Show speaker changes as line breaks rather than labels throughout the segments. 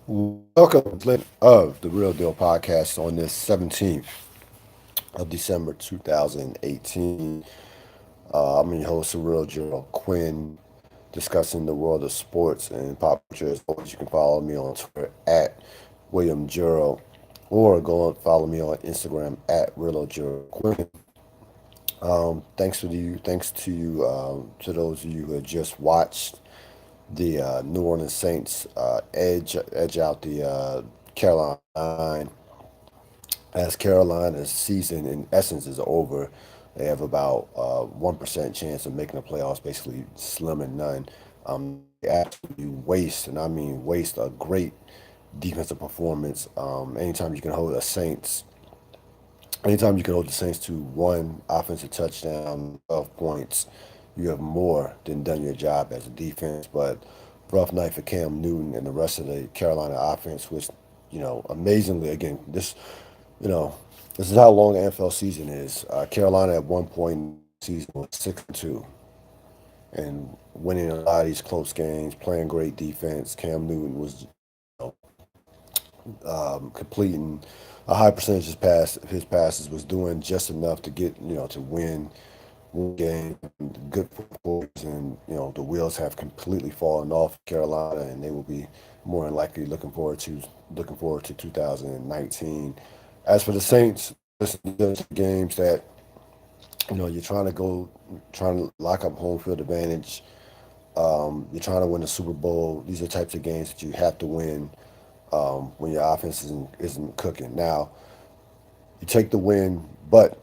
Welcome to of the Real Deal Podcast on this 17th of December 2018. I'm your host, Ril Dil Quinn, discussing the world of sports and pop culture. As always, you can follow me on Twitter at William Juro, or go and follow me on Instagram at Ril Dil Quinn. Thanks to you, to those of you who have just watched the New Orleans Saints edge out the Carolina Nine. As Carolina's season in essence is over, they have about 1% chance of making the playoffs, basically slim and none. They absolutely waste, and I mean waste, a great defensive performance. Anytime you can hold the Saints to one offensive touchdown, 12 points, you have more than done your job as a defense. But rough night for Cam Newton and the rest of the Carolina offense, which, amazingly, again, you know, this is how long the NFL season is. Carolina at one point in the season was 6-2 and winning a lot of these close games, playing great defense. Cam Newton was completing a high percentage of his passes, was doing just enough to get to win one game. Good performance, and the wheels have completely fallen off Carolina, and they will be more than likely looking forward to 2019. As for the Saints, this is games that you're trying to lock up home field advantage. You're trying to win the Super Bowl. These are types of games that you have to win when your offense isn't cooking. Now, you take the win, but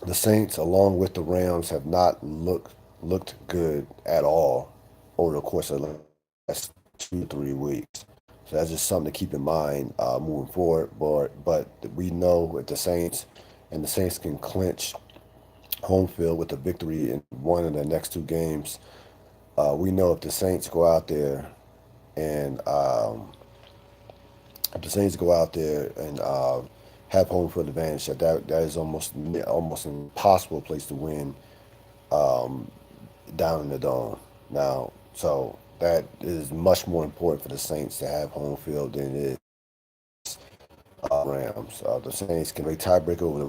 the Saints, along with the Rams, have not looked good at all over the course of the last 2 3 weeks. So that's just something to keep in mind moving forward. But we know if the Saints can clinch home field with a victory in one of the next two games, we know if the Saints go out there and have home field advantage, that is almost an impossible place to win down in the dome. Now, so that is much more important for the Saints to have home field than it is Rams. The Saints can make tiebreaker over the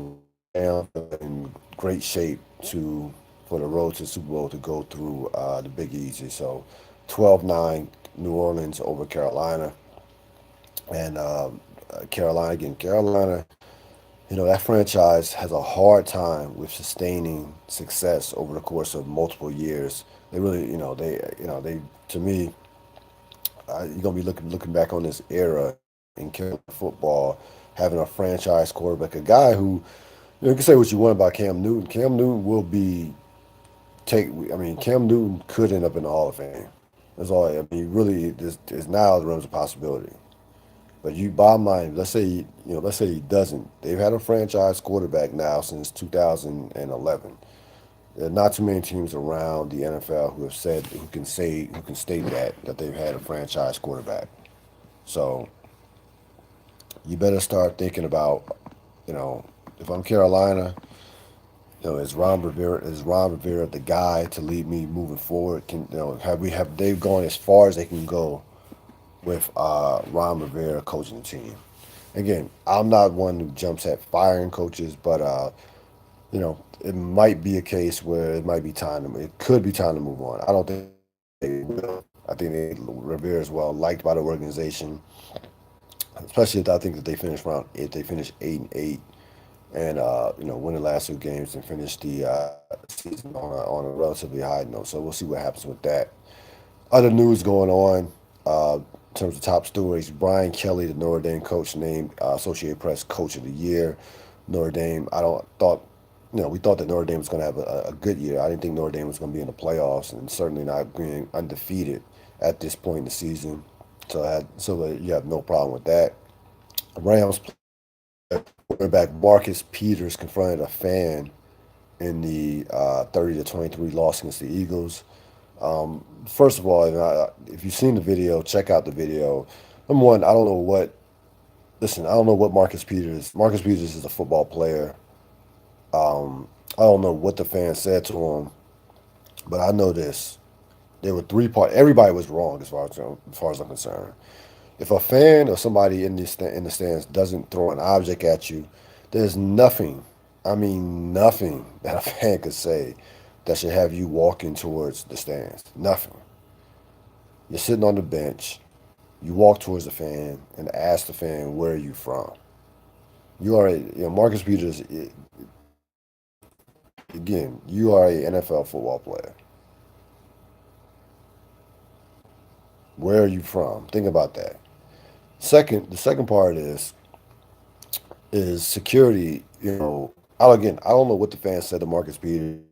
Rams in great shape to for the road to the Super Bowl to go through the Big Easy. So 12-9 New Orleans over Carolina. And Carolina, that franchise has a hard time with sustaining success over the course of multiple years. They really, to me, you're gonna be looking back on this era in Carolina football, having a franchise quarterback, a guy who, you can say what you want about Cam Newton. Cam Newton will be take. I mean, Cam Newton could end up in the Hall of Fame. That's all. I mean, really, is now the realms of possibility. But bottom line, let's say he doesn't. They've had a franchise quarterback now since 2011. There are not too many teams around the NFL who can state that they've had a franchise quarterback. So you better start thinking about, you know, if I'm Carolina, is Ron Rivera the guy to lead me moving forward? Have they gone as far as they can go with Ron Rivera coaching the team? Again, I'm not one who jumps at firing coaches, but it might be a case where it could be time to move on. I don't think they will. I think Rivera is well liked by the organization, especially if I think that if they finish 8-8 and win the last two games and finish the season on a relatively high note. So we'll see what happens with that. Other news going on in terms of top stories: Brian Kelly, the Notre Dame coach, named Associated Press Coach of the Year. Notre Dame. I don't thought. We thought that Notre Dame was going to have a good year. I didn't think Notre Dame was going to be in the playoffs, and certainly not being undefeated at this point in the season. So you have no problem with that. Rams quarterback Marcus Peters confronted a fan in the 30-23 loss against the Eagles. First of all, if you've seen the video, check out the video. Number one, I don't know what. Listen, I don't know what Marcus Peters. Marcus Peters is a football player. I don't know what the fan said to him, but I know this. There were three parts. Everybody was wrong as far as I'm concerned. If a fan or somebody in the stands doesn't throw an object at you, there's nothing, I mean nothing that a fan could say that should have you walking towards the stands. Nothing. You're sitting on the bench. You walk towards the fan and ask the fan, "Where are you from?" Marcus Peters. Again, you are a NFL football player. Where are you from? Think about that. The second part is security. I don't know what the fans said to Marcus Peters,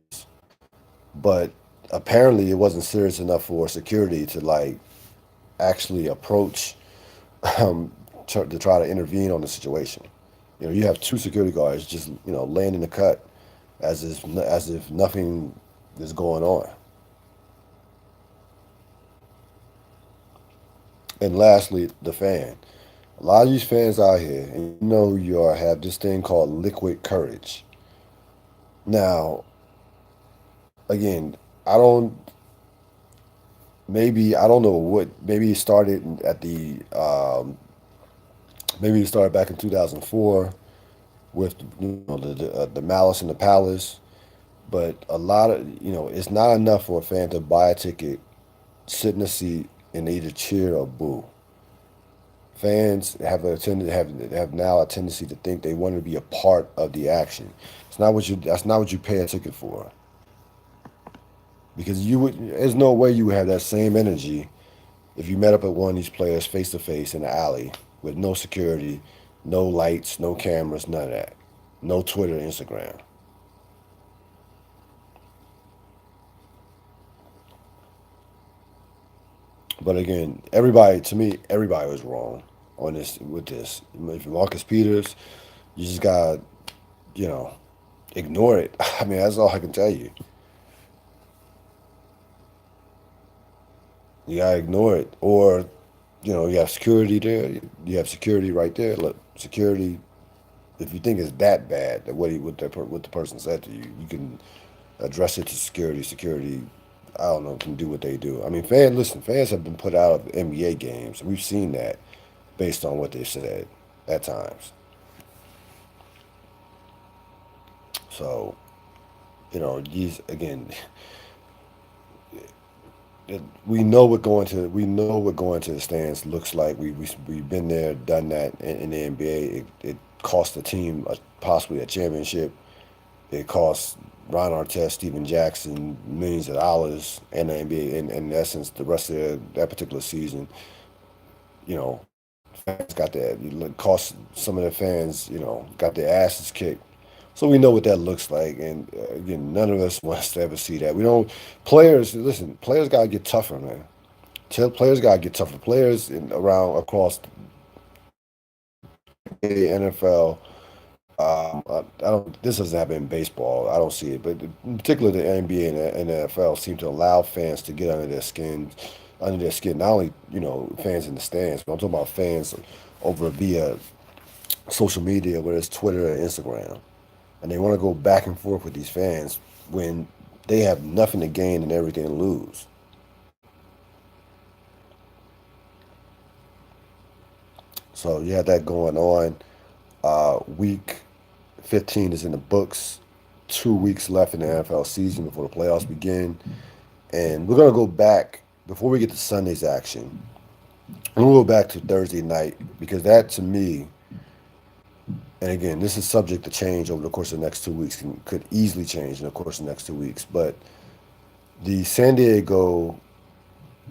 but apparently it wasn't serious enough for security to like actually approach to try to intervene on the situation. You have two security guards just laying in the cut as if nothing is going on. And lastly, the fan. A lot of these fans out here, and you are, have this thing called liquid courage. Now, again, I don't. Maybe I don't know what. Maybe it started at the. Maybe it started back in 2004 with the Malice in the Palace. But a lot of it's not enough for a fan to buy a ticket, sit in a seat, and either cheer or boo. Fans have now a tendency to think they want to be a part of the action. That's not what you pay a ticket for. Because there's no way you would have that same energy if you met up with one of these players face to face in the alley with no security, no lights, no cameras, none of that, no Twitter, Instagram. But again, to me, everybody was wrong on this with this. If Marcus Peters, you just gotta, you know, ignore it. I mean, that's all I can tell you. You gotta ignore it, or you have security there. You have security right there. Look, security. If you think it's that bad, that what the person said to you, you can address it to security. Security, I don't know, can do what they do. I mean, fans have been put out of NBA games. We've seen that based on what they said at times. So, these again, we know what going to the stands looks like. We've been there, done that in the NBA. It cost the team possibly a championship. It cost Ron Artest, Steven Jackson millions of dollars, and the NBA. In essence, the rest of that particular season, fans got that. It cost some of the fans, got their asses kicked. So we know what that looks like, and again, none of us wants to ever see that. We don't. Players, listen. Players gotta get tougher, man. Players gotta get tougher. Players around across the NFL. I don't. This doesn't happen in baseball. I don't see it, but in particular, the NBA and the NFL seem to allow fans to get under their skin. Under their skin, not only fans in the stands, but I'm talking about fans over via social media, whether it's Twitter or Instagram, and they want to go back and forth with these fans when they have nothing to gain and everything to lose. So you have that going on. Week 15 is in the books. 2 weeks left in the NFL season before the playoffs begin. And we're going to go back, before we get to Sunday's action, we'll go back to Thursday night because that to me, and again, this is subject to change over the course of the next 2 weeks, and could easily change in the course of the next 2 weeks. But the San Diego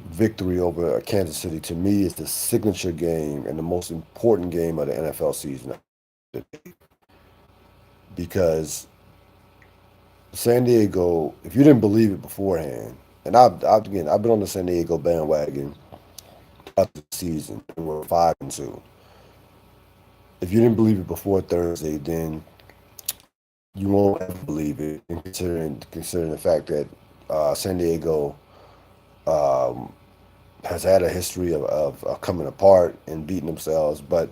victory over Kansas City to me is the signature game and the most important game of the NFL season because San Diego, if you didn't believe it beforehand, and I've been on the San Diego bandwagon throughout the season, and we're 5-2. If you didn't believe it before Thursday, then you won't ever believe it. And considering the fact that San Diego has had a history of coming apart and beating themselves, but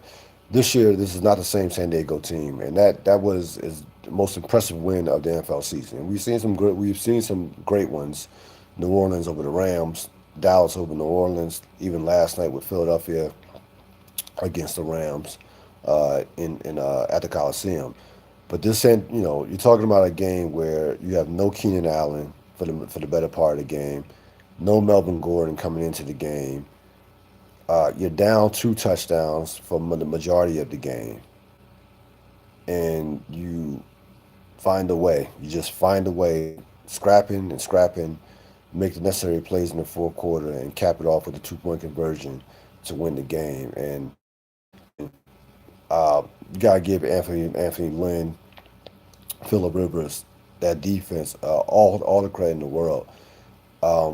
this year this is not the same San Diego team, and that was is the most impressive win of the NFL season. We've seen some great ones. New Orleans over the Rams, Dallas over New Orleans, even last night with Philadelphia. against the Rams in at the Coliseum. But this ain't, you're talking about a game where you have no Keenan Allen for the better part of the game, no Melvin Gordon coming into the game. You're down two touchdowns for the majority of the game, and you find a way. You just find a way, scrapping and scrapping, make the necessary plays in the fourth quarter, and cap it off with a 2 point conversion to win the game. And you gotta give Anthony Lynn, Phillip Rivers, that defense, all the credit in the world.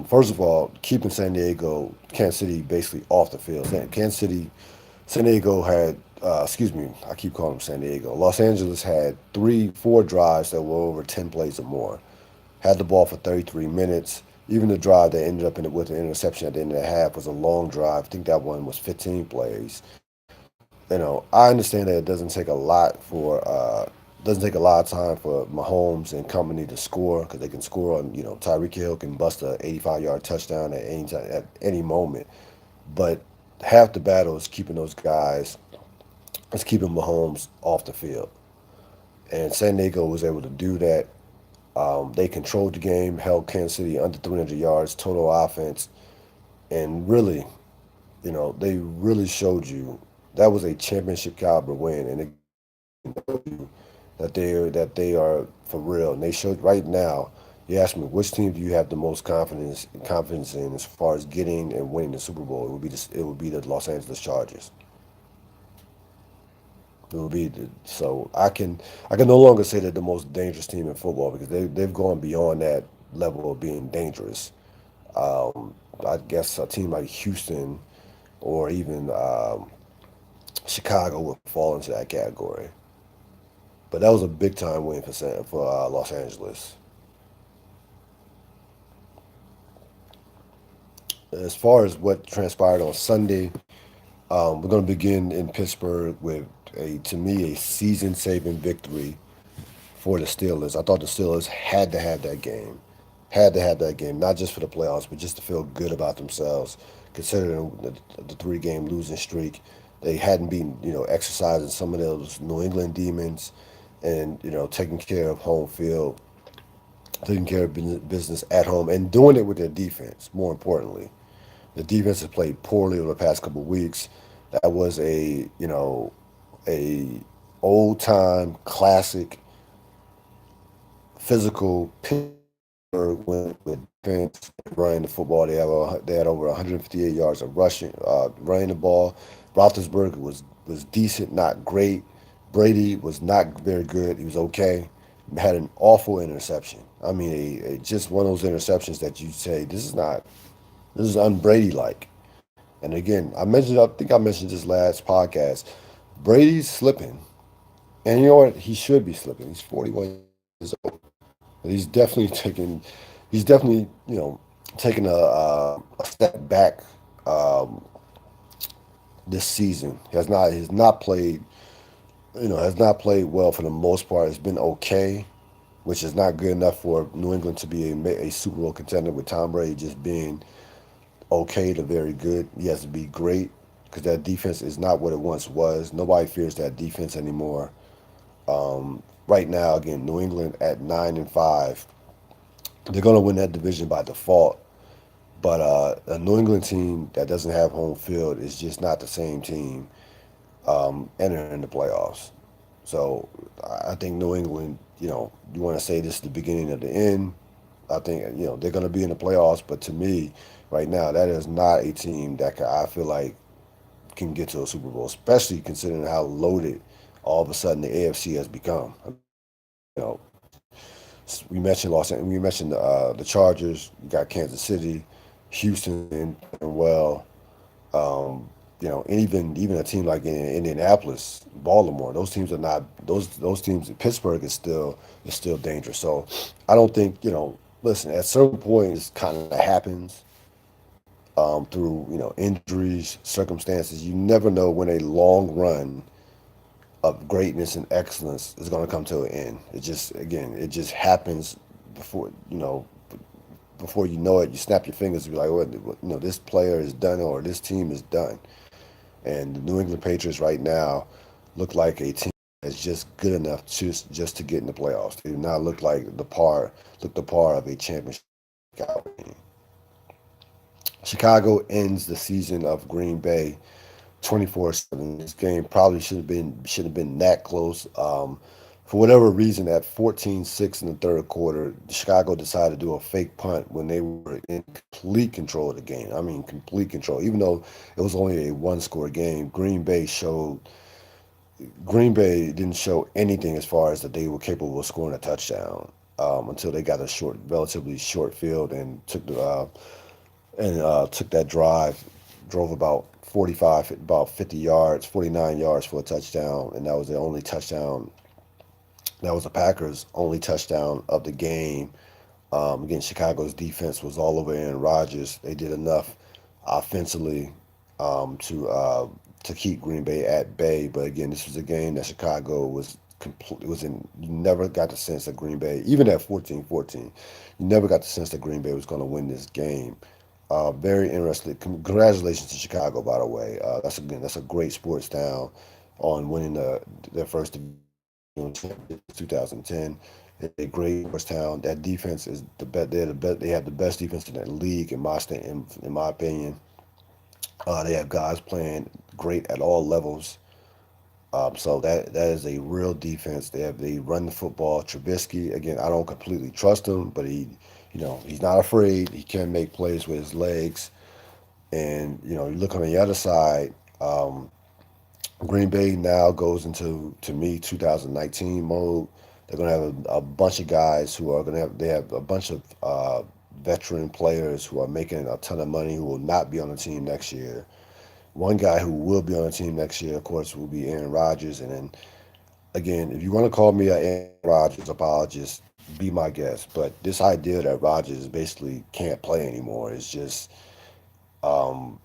First of all, keeping Kansas City basically off the field. San Diego had, excuse me, I keep calling them San Diego. Los Angeles had 4 drives that were over 10 plays or more. Had the ball for 33 minutes. Even the drive that ended up with an interception at the end of the half was a long drive. I think that one was 15 plays. I understand that it doesn't take a lot of time for Mahomes and company to score because they can score on, Tyreek Hill can bust a 85-yard touchdown at any time, at any moment. But half the battle is keeping Mahomes off the field. And San Diego was able to do that. They controlled the game, held Kansas City under 300 yards total offense, and really, they really showed you that was a championship caliber win, and it showed you that they are for real. And they showed right now. You ask me which team do you have the most confidence in as far as getting and winning the Super Bowl? It would be the Los Angeles Chargers. It would be so I can no longer say they're the most dangerous team in football because they've gone beyond that level of being dangerous. I guess a team like Houston or even Chicago would fall into that category. But that was a big time win for Los Angeles. As far as what transpired on Sunday, we're going to begin in Pittsburgh with to me, a season-saving victory for the Steelers. I thought the Steelers had to have that game, not just for the playoffs, but just to feel good about themselves, considering the 3-game losing streak. They hadn't been, exercising some of those New England demons, and taking care of home field, taking care of business at home, and doing it with their defense. More importantly, the defense has played poorly over the past couple of weeks. That was a old time classic physical went with defense running the football. They had over 158 yards of rushing, running the ball. Roethlisberger was decent, not great. Brady was not very good. He was okay. Had an awful interception. I mean, just one of those interceptions that you say this is un-Brady like. And again, I think I mentioned this last podcast. Brady's slipping, and you know what? He should be slipping. He's 41 years old. But he's definitely, taking a step back this season. Has not played well for the most part. It's been okay, which is not good enough for New England to be a Super Bowl contender with Tom Brady just being okay to very good. He has to be great because that defense is not what it once was. Nobody fears that defense anymore. Right now, again, New England at 9-5, they're going to win that division by default. But a New England team that doesn't have home field is just not the same team entering the playoffs. So I think New England, you want to say this is the beginning of the end. I think they're going to be in the playoffs, but to me, right now, that is not a team I feel like can get to a Super Bowl, especially considering how loaded all of a sudden the AFC has become. You know, we mentioned the Chargers. You got Kansas City, Houston, and well, and even a team like in Indianapolis, Baltimore. Those teams are not those teams. Pittsburgh is still dangerous. So I don't think Listen, at certain point, it kind of happens through injuries, circumstances. You never know when a long run of greatness and excellence is going to come to an end. It just happens before you know it. You snap your fingers and be like, well, this player is done or this team is done. And the New England Patriots right now look like a team that's just good enough just to get in the playoffs. They do not look the par of a championship caliber team. Chicago ends the season of Green Bay 24-7. This game probably should have been that close. For whatever reason, at 14-6 in the third quarter, Chicago decided to do a fake punt when they were in complete control of the game. I mean, complete control. Even though it was only a one-score game, Green Bay didn't show anything as far as that they were capable of scoring a touchdown until they got a relatively short field and took that drive, drove about 50 yards, 49 yards for a touchdown, and that was the only touchdown. That was the Packers' only touchdown of the game. Again, Chicago's defense was all over Aaron Rodgers. They did enough offensively um, to uh, to keep Green Bay at bay. But again, this was a game that Chicago was complete. Was in. You never got the sense that Green Bay, even at 14-14, you never got the sense that Green Bay was going to win this game. Very interesting. Congratulations to Chicago, by the way. That's a great sports town on winning their first division championship in 2010. It's a great sports town. That defense is the best. They're the best. They have the best defense in the league, in my opinion. They have guys playing great at all levels. So that is a real defense. They run the football. Trubisky, again, I don't completely trust him, but he's not afraid. He can make plays with his legs. And you look on the other side. Green Bay now goes into, to me, 2019 mode. They're going to have a bunch of guys who are going to have. They have a bunch of veteran players who are making a ton of money who will not be on the team next year. One guy who will be on the team next year, of course, will be Aaron Rodgers. And then again, if you want to call me an Aaron Rodgers apologist, be my guest. But this idea that Rodgers basically can't play anymore is just, um,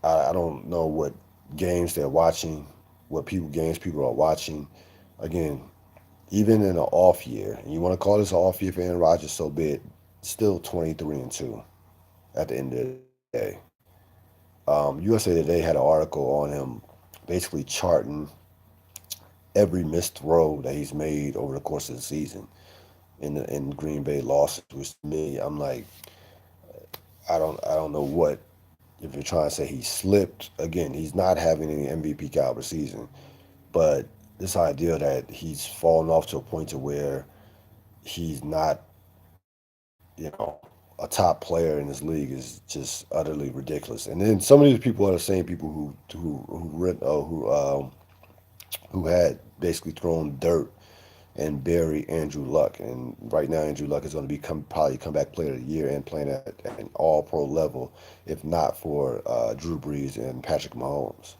I don't know what games they're watching, what games people are watching. Again, even in an off year, and you want to call this an off year for Aaron Rodgers, so be it. Still 23-2 at the end of the day. USA Today had an article on him, basically charting every missed throw that he's made over the course of the season in Green Bay losses. Which to me, I'm like, I don't know what, if you're trying to say he slipped. Again, he's not having any MVP caliber season, but this idea that he's fallen off to a point to where he's not, a top player in this league is just utterly ridiculous. And then some of these people are the same people who had basically thrown dirt and bury Andrew Luck. And right now, Andrew Luck is going to probably comeback player of the year and playing at an all pro level, if not for Drew Brees and Patrick Mahomes.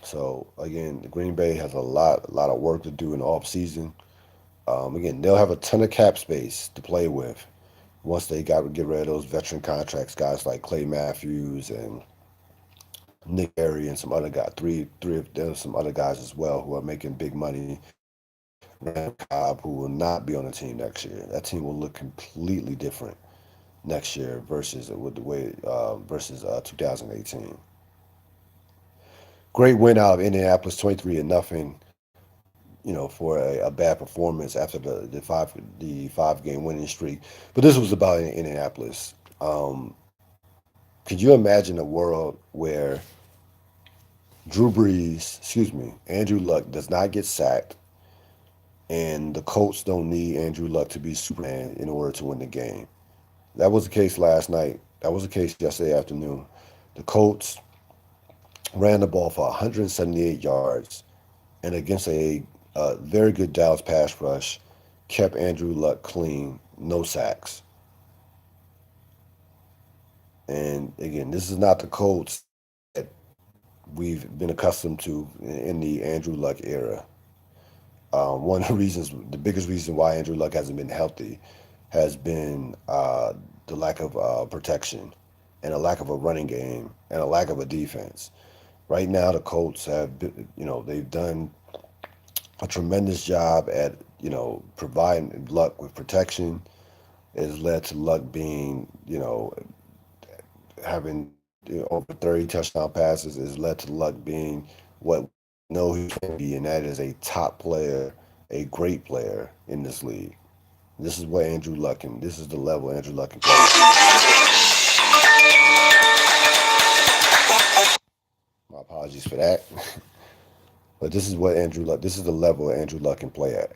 So again, the Green Bay has a lot of work to do in the off season. Again, they'll have a ton of cap space to play with once they got to get rid of those veteran contracts, guys like Clay Matthews and Nick Perry and some other guys. There's some other guys as well who are making big money. Randall Cobb, who will not be on the team next year. That team will look completely different next year versus 2018. Great win out of Indianapolis, 23-0. For a bad performance after the 5 game winning streak. But this was about Indianapolis. Could you imagine a world where Andrew Luck does not get sacked, and the Colts don't need Andrew Luck to be Superman in order to win the game? That was the case last night. That was the case yesterday afternoon. The Colts ran the ball for 178 yards, and against a very good Dallas pass rush, kept Andrew Luck clean, no sacks. And again, this is not the Colts that we've been accustomed to in the Andrew Luck era. One of the reasons, the biggest reason why Andrew Luck hasn't been healthy has been the lack of protection and a lack of a running game and a lack of a defense. Right now, the Colts they've done a tremendous job at providing Luck with protection. It has led to Luck being having over 30 touchdown passes has led to Luck being what we know he can be, and that is a top player, a great player in this league. This is what Andrew Luck can. This is the level Andrew Luck can play at. My apologies for that, but this is what Andrew Luck. This is the level Andrew Luck can play at.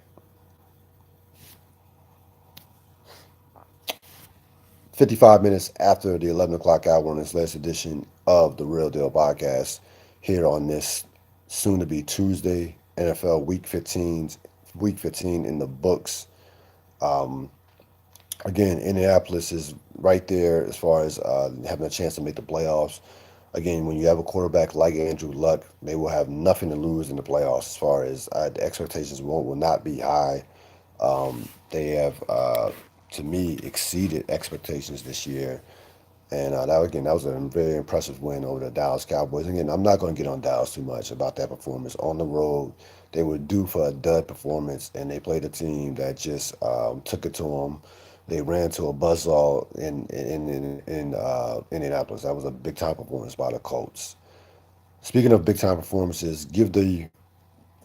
55 minutes after the 11 o'clock hour on this latest edition of the Real Deal Podcast, here on this soon to be Tuesday, NFL Week 15 in the books. Um, Again, Indianapolis is right there as far as having a chance to make the playoffs. Again, when you have a quarterback like Andrew Luck, they will have nothing to lose in the playoffs as far as the expectations will not be high. They have, to me, exceeded expectations this year. And that was a very impressive win over the Dallas Cowboys. Again, I'm not going to get on Dallas too much about that performance on the road. They were due for a dud performance, and they played a team that just took it to them. They ran to a buzzsaw in Indianapolis. That was a big time performance by the Colts. Speaking of big time performances, give the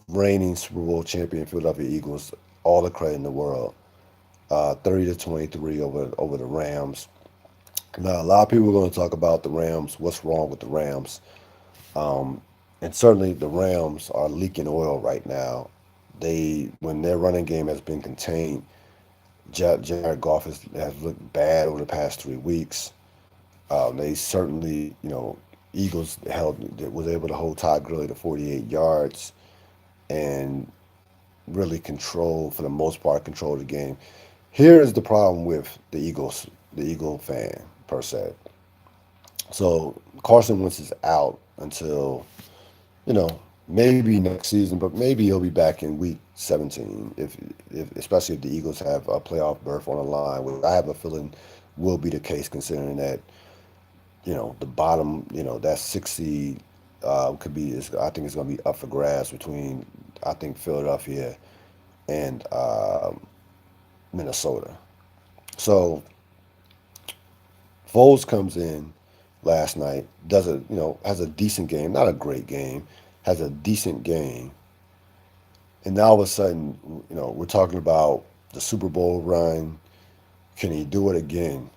reigning Super Bowl champion Philadelphia Eagles all the credit in the world. 30-23 over the Rams. Now, a lot of people are going to talk about the Rams. What's wrong with the Rams? And certainly, the Rams are leaking oil right now. When their running game has been contained, Jared Goff has looked bad over the past 3 weeks. They certainly, Eagles was able to hold Todd Gurley to 48 yards and really for the most part, control the game. Here is the problem with the Eagle fan per se. So Carson Wentz is out until you know maybe next season, but maybe he'll be back in week 17 if especially if the Eagles have a playoff berth on the line, which I have a feeling will be the case considering that the bottom that 6 seed could be I think it's going to be up for grabs between I think Philadelphia and Minnesota. So Foles comes in last night, has a decent game, not a great game, has a decent game, and now all of a sudden, we're talking about the Super Bowl run. Can he do it again?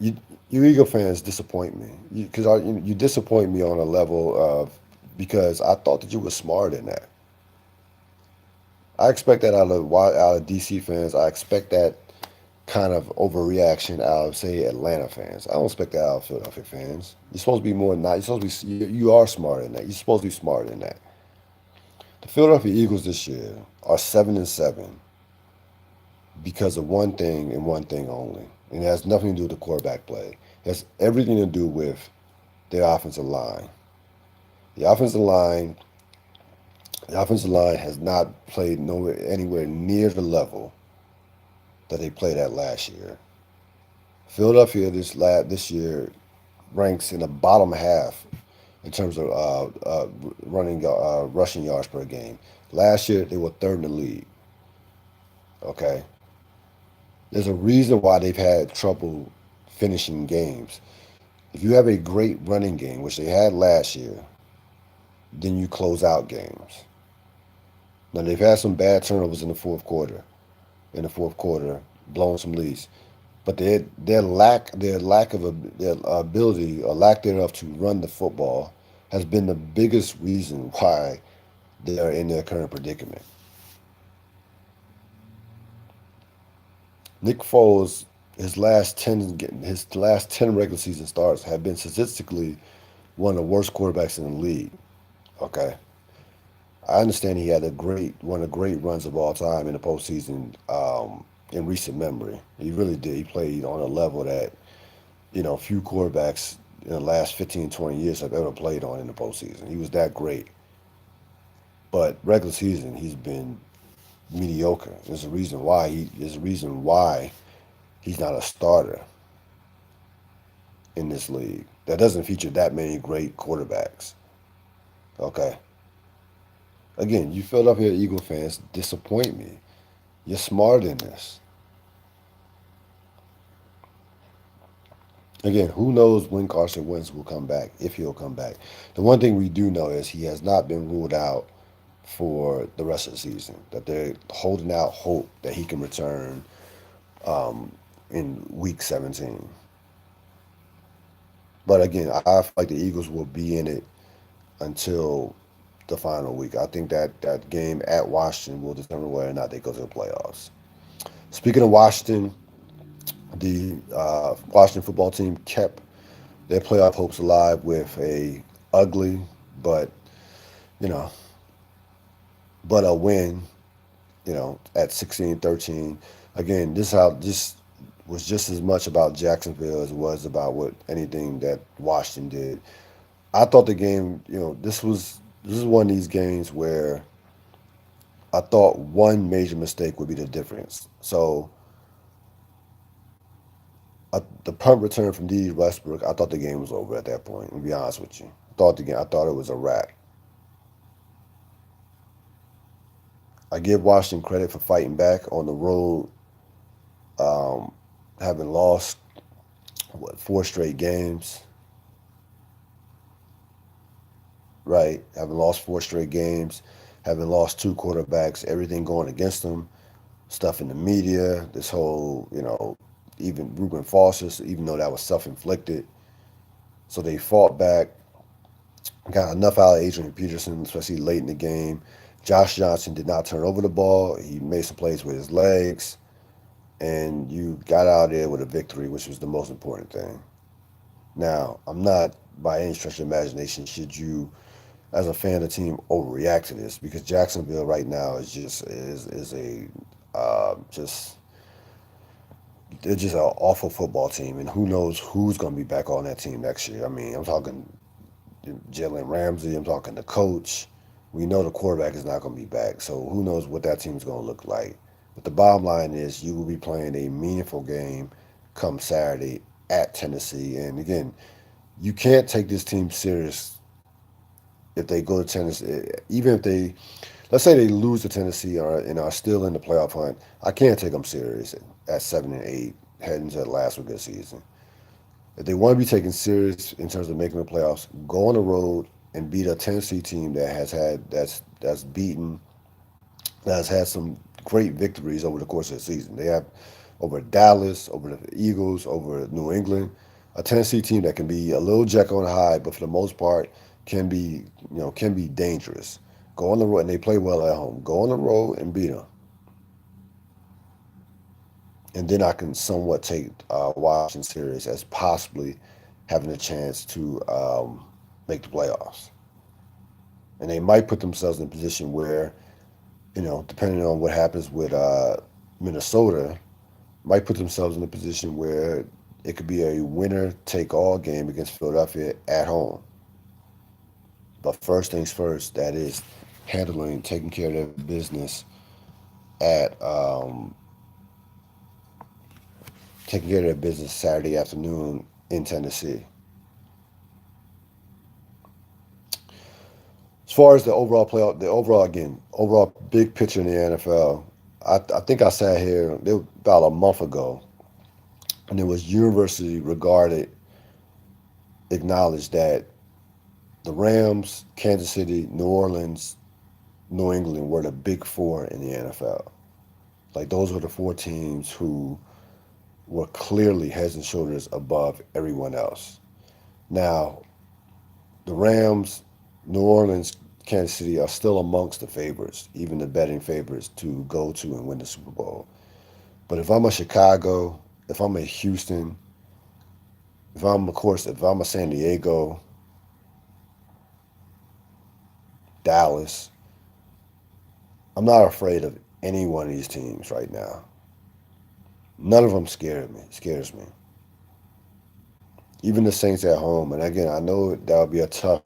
You, you Eagle fans disappoint me because you disappoint me on a level of because I thought that you were smarter than that. I expect that out of DC fans. I expect that kind of overreaction out of say Atlanta fans. I don't expect that out of Philadelphia fans. You're supposed to be more than that. You're supposed to be. You are smarter than that. You're supposed to be smarter than that. The Philadelphia Eagles this year are 7-7 because of one thing and one thing only, and it has nothing to do with the quarterback play. It has everything to do with their offensive line. The offensive line, the offensive line has not played anywhere near the level that they played at last year. Philadelphia this year ranks in the bottom half in terms of rushing yards per game. Last year they were third in the league. Okay, there's a reason why they've had trouble finishing games. If you have a great running game, which they had last year, then you close out games. Now they've had some bad turnovers in the fourth quarter. Blowing some leads. But their lack of their ability or lack thereof to run the football has been the biggest reason why they are in their current predicament. Nick Foles, his last ten regular season starts have been statistically one of the worst quarterbacks in the league. Okay, I understand he had one of the great runs of all time in the postseason in recent memory. He really did. He played on a level that few quarterbacks in the last 15, 20 years have ever played on in the postseason. He was that great. But regular season, he's been mediocre. There's a reason why he's not a starter in this league. That doesn't feature that many great quarterbacks. Okay. Again, you Philadelphia Eagle fans disappoint me. You're smarter than this. Again, who knows when Carson Wentz will come back, if he'll come back. The one thing we do know is he has not been ruled out for the rest of the season, that they're holding out hope that he can return in week 17. But again, I feel like the Eagles will be in it until the final week. I think that that game at Washington will determine whether or not they go to the playoffs. Speaking of Washington, the Washington football team kept their playoff hopes alive with a ugly but you know but a win, at 16-13. Again, this was just as much about Jacksonville as it was about what anything that Washington did. I thought the game, this is one of these games where I thought one major mistake would be the difference. So the punt return from D. Westbrook, I thought the game was over at that point. To be honest with you, I thought it was a wrap. I give Washington credit for fighting back on the road, um, having lost four straight games, right? Having lost four straight games, having lost two quarterbacks, everything going against them, stuff in the media, this whole, even Ruben Foster, even though that was self-inflicted. So they fought back, got enough out of Adrian Peterson, especially late in the game. Josh Johnson did not turn over the ball. He made some plays with his legs, and you got out there with a victory, which was the most important thing. Now, I'm not by any stretch of imagination should you, as a fan of the team, overreact to this because Jacksonville right now is a just they're just an awful football team, and who knows who's going to be back on that team next year. I mean, I'm talking Jalen Ramsey. I'm talking the coach. We know the quarterback is not going to be back, so who knows what that team is going to look like. But the bottom line is you will be playing a meaningful game come Saturday at Tennessee. And again, you can't take this team serious if they go to Tennessee. Even if they, let's say they lose to Tennessee and are still in the playoff hunt, I can't take them serious at 7-8 heading to the last week of the season. If they want to be taken serious in terms of making the playoffs, go on the road and beat a Tennessee team that's beaten, that has had some great victories over the course of the season. They have over Dallas, over the Eagles, over New England, a Tennessee team that can be a little Jekyll and Hyde, but for the most part can be dangerous. Go on the road and they play well at home. Go on the road and beat them, and then I can somewhat take Washington serious as possibly having a chance to make the playoffs. And they might put themselves in a position where, depending on what happens with Minnesota, might put themselves in a position where it could be a winner take all game against Philadelphia at home. But first things first, that is taking care of their business at taking care of their business Saturday afternoon in Tennessee. As far as the overall playoff, overall big picture in the NFL, I think I sat here about a month ago, and it was universally regarded, acknowledged that the Rams, Kansas City, New Orleans, New England were the big four in the NFL. Like those were the four teams who were clearly heads and shoulders above everyone else. Now, the Rams, New Orleans, Kansas City are still amongst the favorites, even the betting favorites to go to and win the Super Bowl. But if I'm a Chicago, if I'm a Houston, if I'm a San Diego, Dallas, I'm not afraid of any one of these teams right now. None of them scares me. Even the Saints at home, and again, I know that would be a tough.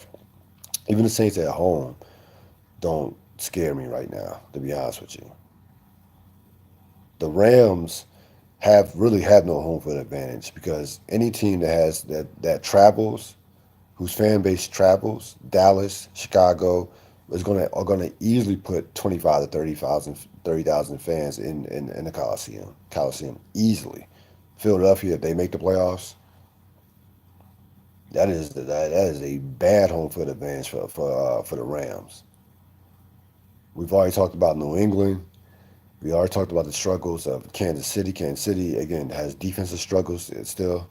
Even the Saints at home don't scare me right now. To be honest with you, the Rams have no home field advantage because any team that travels, whose fan base travels, Dallas, Chicago, are gonna easily put 25 to 30,000 fans in the Coliseum easily. Philadelphia, if they make the playoffs, that is a bad home field advantage for the Rams. We've already talked about New England. We already talked about the struggles of Kansas City. Kansas City again has defensive struggles. It still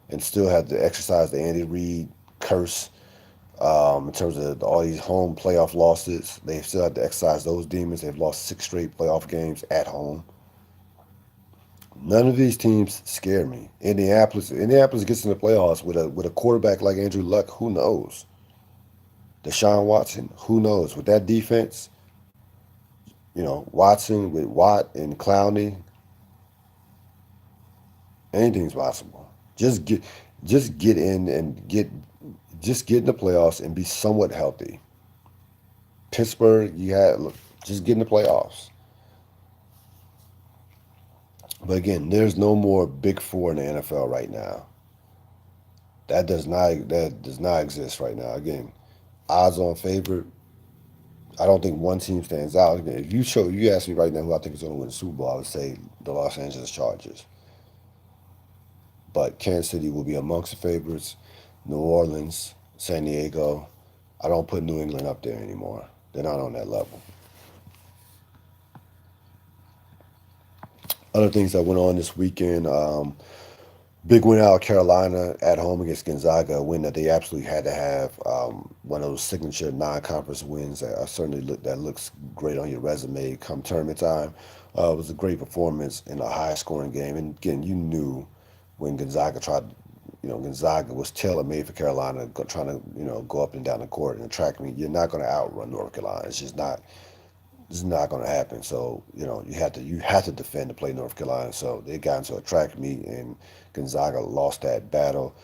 had to exercise the Andy Reid curse in terms of all these home playoff losses. They still have to exercise those demons. They've lost 6 straight playoff games at home. None of these teams scare me. Indianapolis gets in the playoffs with a quarterback like Andrew Luck. Who knows? Deshaun Watson. Who knows? With that defense, Watson with Watt and Clowney, anything's possible. Just get just get in and get in the playoffs and be somewhat healthy. Pittsburgh, you had look, just get in the playoffs. But again, there's no more Big Four in the NFL right now. That does not exist right now. Again, odds on favorite. I don't think one team stands out. Again, if you ask me right now who I think is going to win the Super Bowl, I would say the Los Angeles Chargers. But Kansas City will be amongst the favorites. New Orleans, San Diego. I don't put New England up there anymore. They're not on that level. Other things that went on this weekend. Big win out of Carolina at home against Gonzaga, a win that they absolutely had to have. One of those signature non-conference wins that that looks great on your resume come tournament time. It was a great performance in a high-scoring game, and again, you knew when Gonzaga was tailor-made for Carolina, trying to go up and down the court and track me. You're not going to outrun North Carolina. It's just not. This is not going to happen. So you had to defend to play North Carolina. So they got into a track meet, and Gonzaga lost that battle.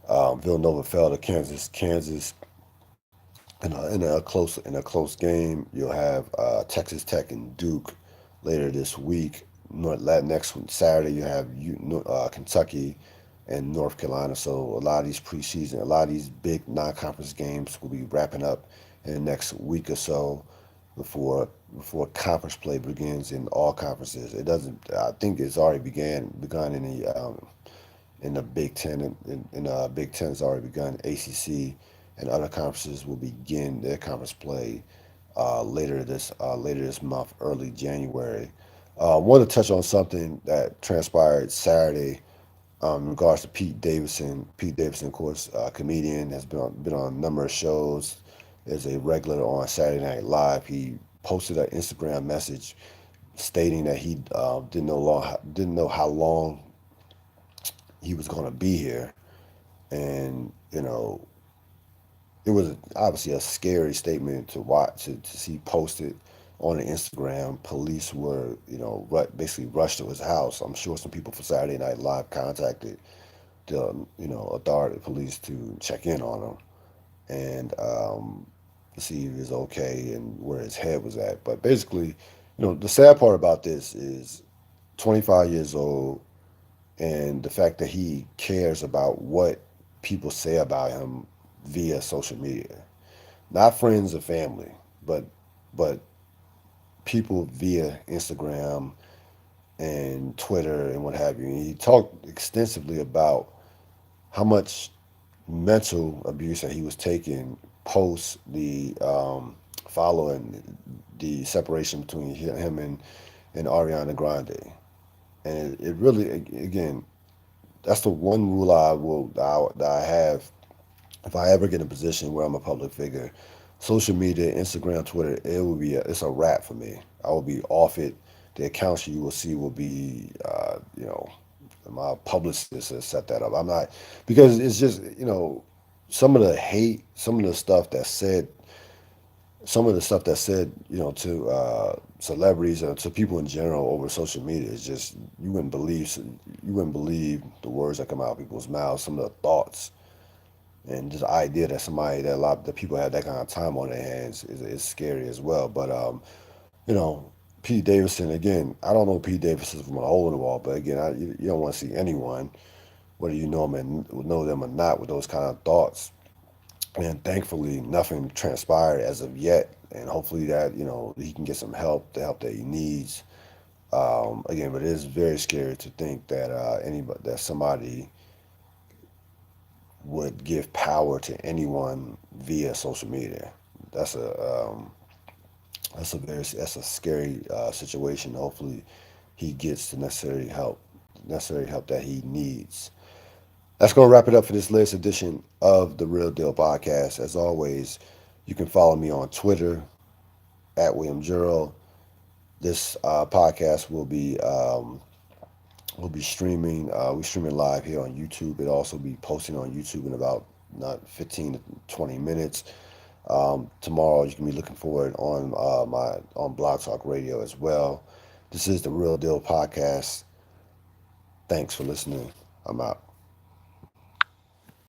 Villanova fell to Kansas in a close game. You'll have Texas Tech and Duke later this week. Next Saturday you have Kentucky and North Carolina. So a lot of these big non-conference games will be wrapping up in the next week or so before conference play begins in all conferences. It doesn't. I think it's already begun in the Big Ten. In Big Ten, it's already begun. ACC and other conferences will begin their conference play later this month, early January. I want to touch on something that transpired Saturday in regards to Pete Davidson. Pete Davidson, of course, comedian, has been on a number of shows. Is a regular on Saturday Night Live. He posted an Instagram message stating that he didn't know how long he was going to be here, and it was obviously a scary statement to watch to see posted on the Instagram. Police were basically rushed to his house. I'm sure some people for Saturday Night Live contacted the authority police to check in on him and to see if he was okay and where his head was at. But basically, the sad part about this is 25 years old, and the fact that he cares about what people say about him via social media, not friends or family, but but people via Instagram and Twitter and what have you. And he talked extensively about how much mental abuse that he was taking post the following the separation between him and Ariana Grande. And it really, again, that's the one rule that I have if I ever get in a position where I'm a public figure. Social media, Instagram, Twitter, it's a wrap for me. I will be off it. The accounts you will see will be, my publicist has set that up. I'm not, because it's just, some of the hate, some of the stuff that's said, to celebrities and to people in general over social media is just you wouldn't believe the words that come out of people's mouths. Some of the thoughts and just the idea that a lot of the people have that kind of time on their hands is scary as well. But you know, Pete Davidson again. I don't know Pete Davidson from a hole in the wall, but again, you don't want to see anyone, whether you know them or not, with those kind of thoughts. And thankfully, nothing transpired as of yet. And hopefully that he can get some help, the help that he needs. Again, but it is very scary to think that somebody would give power to anyone via social media. That's a scary situation. Hopefully, he gets the necessary help that he needs. That's going to wrap it up for this latest edition of the Real Deal Podcast. As always, you can follow me on Twitter at William Juro. This podcast will be streaming. We stream it live here on YouTube. It also be posting on YouTube in about not 15 to 20 minutes. Tomorrow you can be looking for it on my on Blog Talk Radio as well. This is the Real Deal Podcast. Thanks for listening. I'm out.